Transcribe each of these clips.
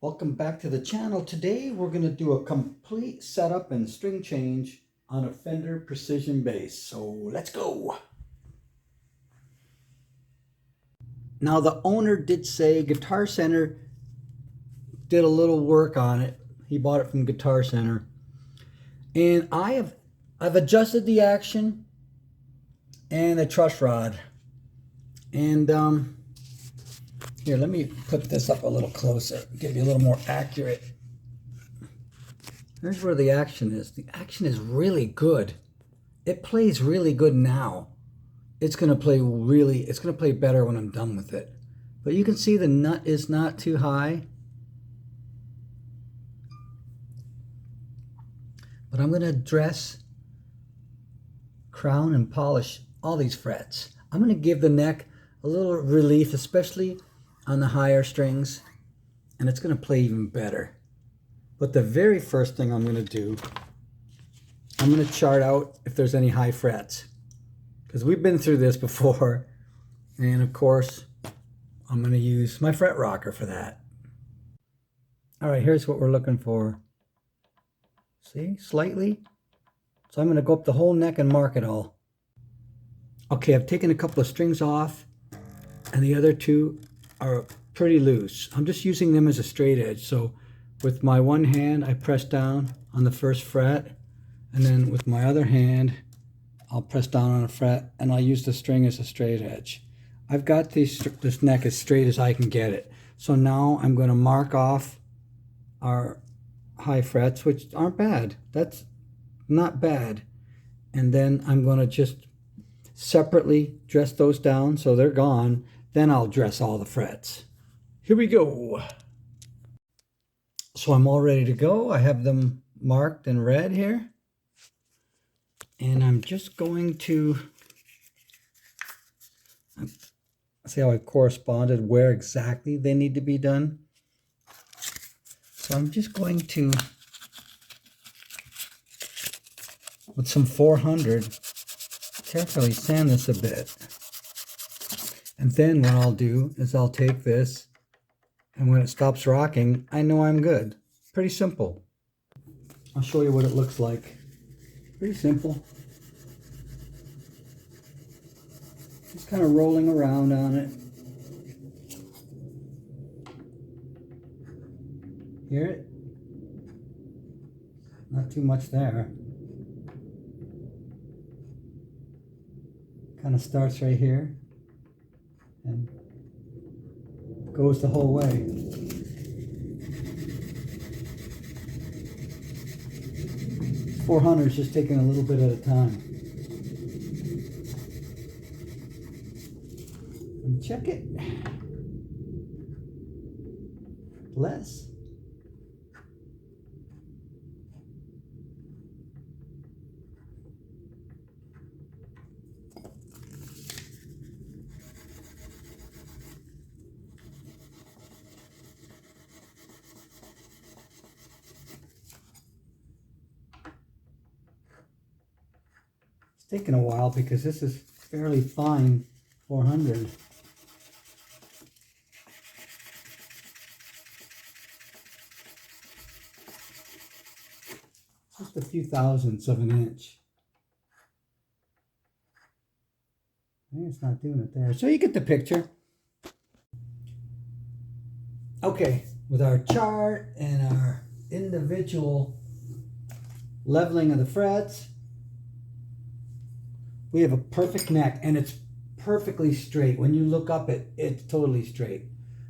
Welcome back to the channel. Today we're going to do a complete setup and string change on a Fender Precision bass. So let's go. Now the owner did say Guitar Center did a little work on it. He bought it from Guitar Center. And I've adjusted the action and the truss rod. And here, let me put this up a little closer, give you a little more accurate. Here's where the action is. The action is really good. It plays really good now. It's gonna play better when I'm done with it. But you can see the nut is not too high. But I'm gonna dress, crown, and polish all these frets. I'm gonna give the neck a little relief, especially on the higher strings, and it's going to play even better. But the very first thing I'm going to do, I'm going to chart out if there's any high frets, because we've been through this before. And of course I'm going to use my fret rocker for that. All right, here's what we're looking for. See, slightly. So I'm going to go up the whole neck and mark it all. Okay, I've taken a couple of strings off and the other two are pretty loose. I'm just using them as a straight edge. So with my one hand, I press down on the first fret, and then with my other hand, I'll press down on a fret, and I'll use the string as a straight edge. I've got this neck as straight as I can get it. So now I'm going to mark off our high frets, which aren't bad. That's not bad. And then I'm going to just separately dress those down so they're gone. Then I'll dress all the frets. Here we go. So I'm all ready to go. I have them marked in red here. And I'm just going to see how I corresponded, where exactly they need to be done. So I'm just going to, with some 400, carefully sand this a bit. And then what I'll do is I'll take this, and when it stops rocking, I know I'm good. Pretty simple. I'll show you what it looks like. Pretty simple. Just kind of rolling around on it. Hear it? Not too much there. Kind of starts right here and goes the whole way. This 400 is just taking a little bit at a time. And check it. Less. It's taken a while because this is fairly fine 400. Just a few thousandths of an inch. It's not doing it there. So you get the picture. Okay, with our chart and our individual leveling of the frets, we have a perfect neck, and it's perfectly straight. When you look up it, it's totally straight.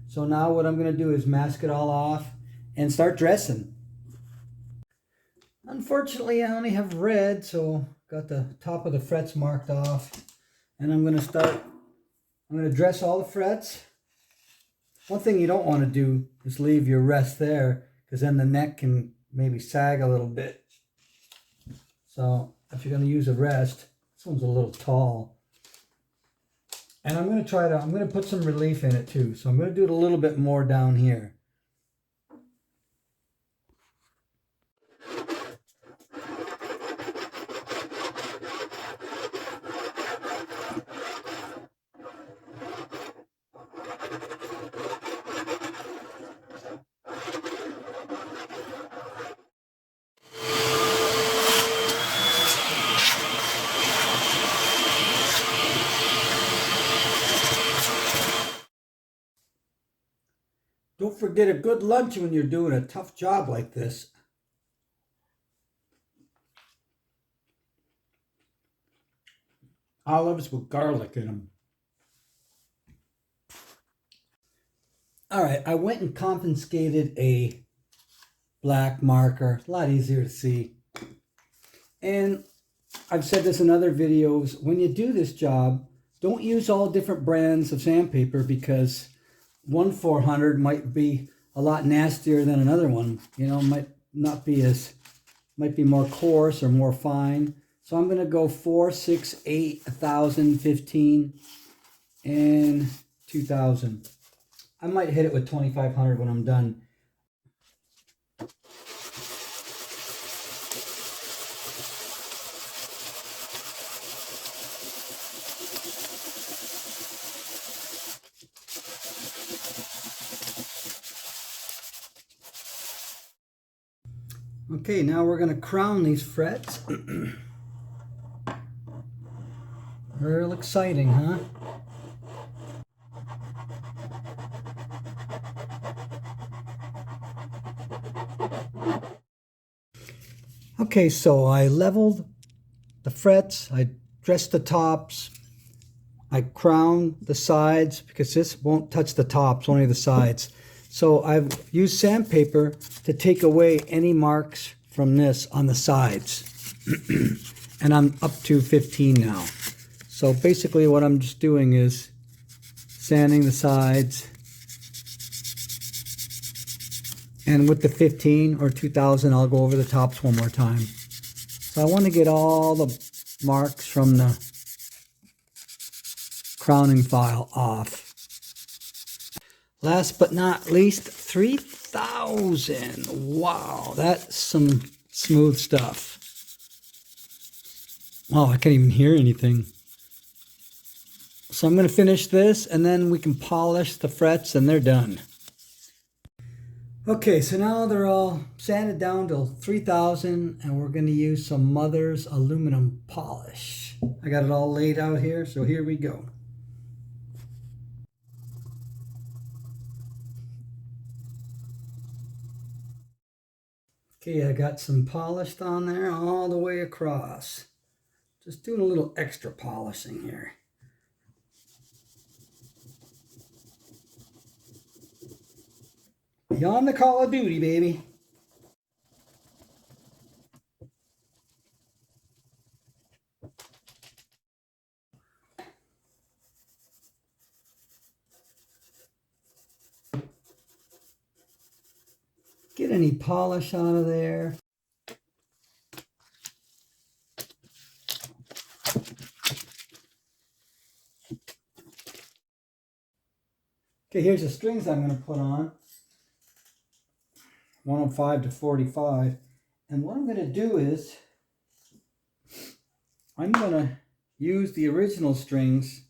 So now what I'm going to do is mask it all off and start dressing. Unfortunately, I only have red, so got the top of the frets marked off. And I'm going to dress all the frets. One thing you don't want to do is leave your rest there, because then the neck can maybe sag a little bit. So if you're going to use a rest, this one's a little tall. And I'm going to put some relief in it too. So I'm going to do it a little bit more down here. Don't forget a good lunch when you're doing a tough job like this. Olives with garlic in them. All right, I went and confiscated a black marker. A lot easier to see. And I've said this in other videos. When you do this job, don't use all different brands of sandpaper because one 400 might be a lot nastier than another one. You know, might be more coarse or more fine. So I'm going to go 4, 6, 8, 1,000, 15, and 2,000. I might hit it with 2,500 when I'm done. Okay, now we're going to crown these frets. Real exciting, huh? Okay, so I leveled the frets, I dressed the tops, I crowned the sides because this won't touch the tops, only the sides. So I've used sandpaper to take away any marks from this on the sides. And I'm up to 15 now. So basically what I'm just doing is sanding the sides. And with the 15 or 2,000, I'll go over the tops one more time. So I want to get all the marks from the crowning file off. Last but not least, 3,000. Wow, that's some smooth stuff. Wow, I can't even hear anything. So I'm going to finish this and then we can polish the frets and they're done. Okay, so now they're all sanded down to 3,000 and we're going to use some Mother's aluminum polish. I got it all laid out here, so here we go. Okay, I got some polished on there all the way across. Just doing a little extra polishing here. Beyond the call of duty, baby. Get any polish out of there. Okay, here's the strings I'm going to put on. 105 to 45. And what I'm going to do is I'm going to use the original strings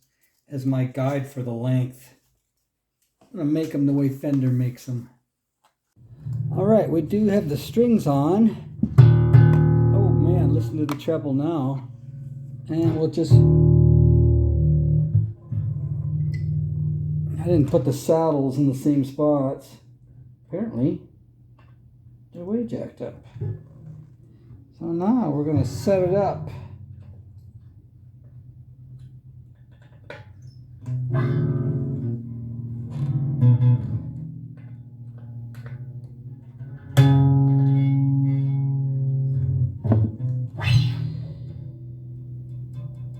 as my guide for the length. I'm going to make them the way Fender makes them. All right, we do have the strings on. Oh man, listen to the treble now. And we'll just... I didn't put the saddles in the same spots. Apparently, they're way jacked up. So now we're going to set it up.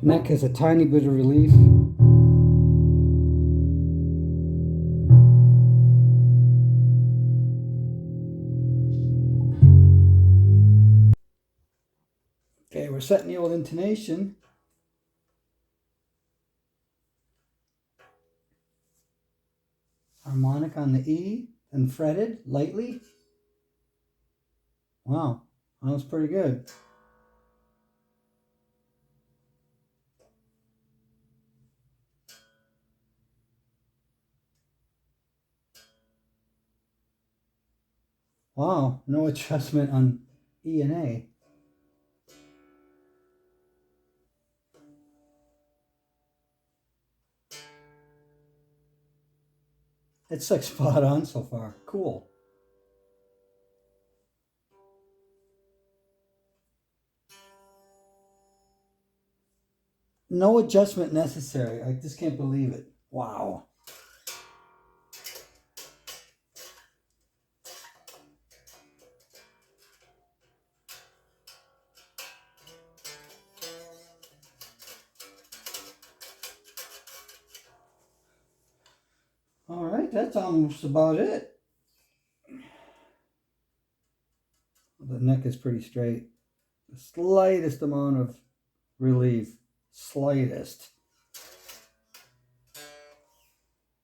Neck has a tiny bit of relief. Okay, we're setting the old intonation. Harmonic on the E, and fretted lightly. Wow, that was pretty good. Wow, no adjustment on E and A. It's like spot on so far. Cool. No adjustment necessary. I just can't believe it. Wow. All right, that's almost about it. The neck is pretty straight. The slightest amount of relief. Slightest.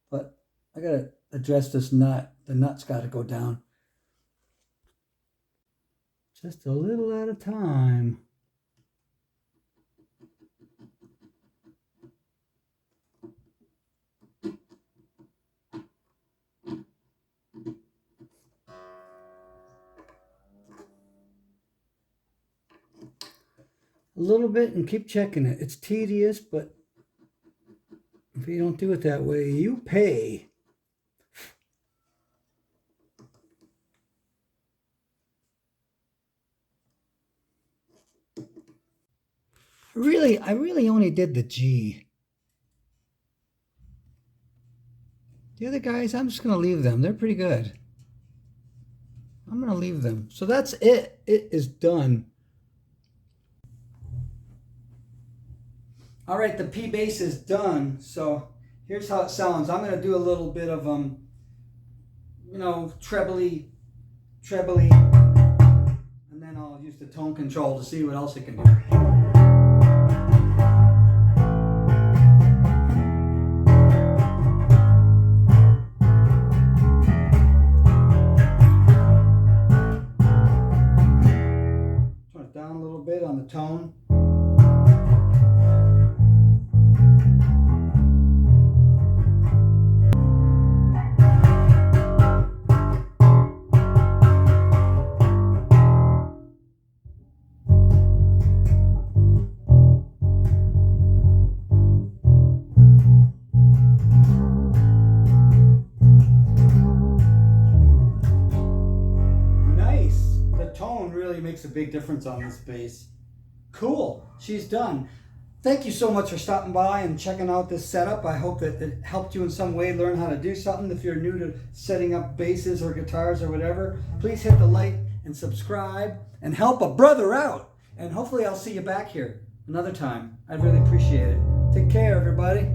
But I gotta address this nut. The nut's gotta go down. Just a little at a time. A little bit and keep checking it. It's tedious, but if you don't do it that way, you pay. I really only did the G. The other guys, I'm just going to leave them. They're pretty good. I'm going to leave them. So that's it. It is done. All right, the P bass is done. So here's how it sounds. I'm going to do a little bit of, you know, trebly, and then I'll use the tone control to see what else it can do. Turn it down a little bit on the tone. Makes a big difference on this bass. Cool, she's done. Thank you so much for stopping by and checking out this setup. I hope that it helped you in some way learn how to do something. If you're new to setting up basses or guitars or whatever, please hit the like and subscribe and help a brother out. And hopefully I'll see you back here another time. I'd really appreciate it. Take care, everybody.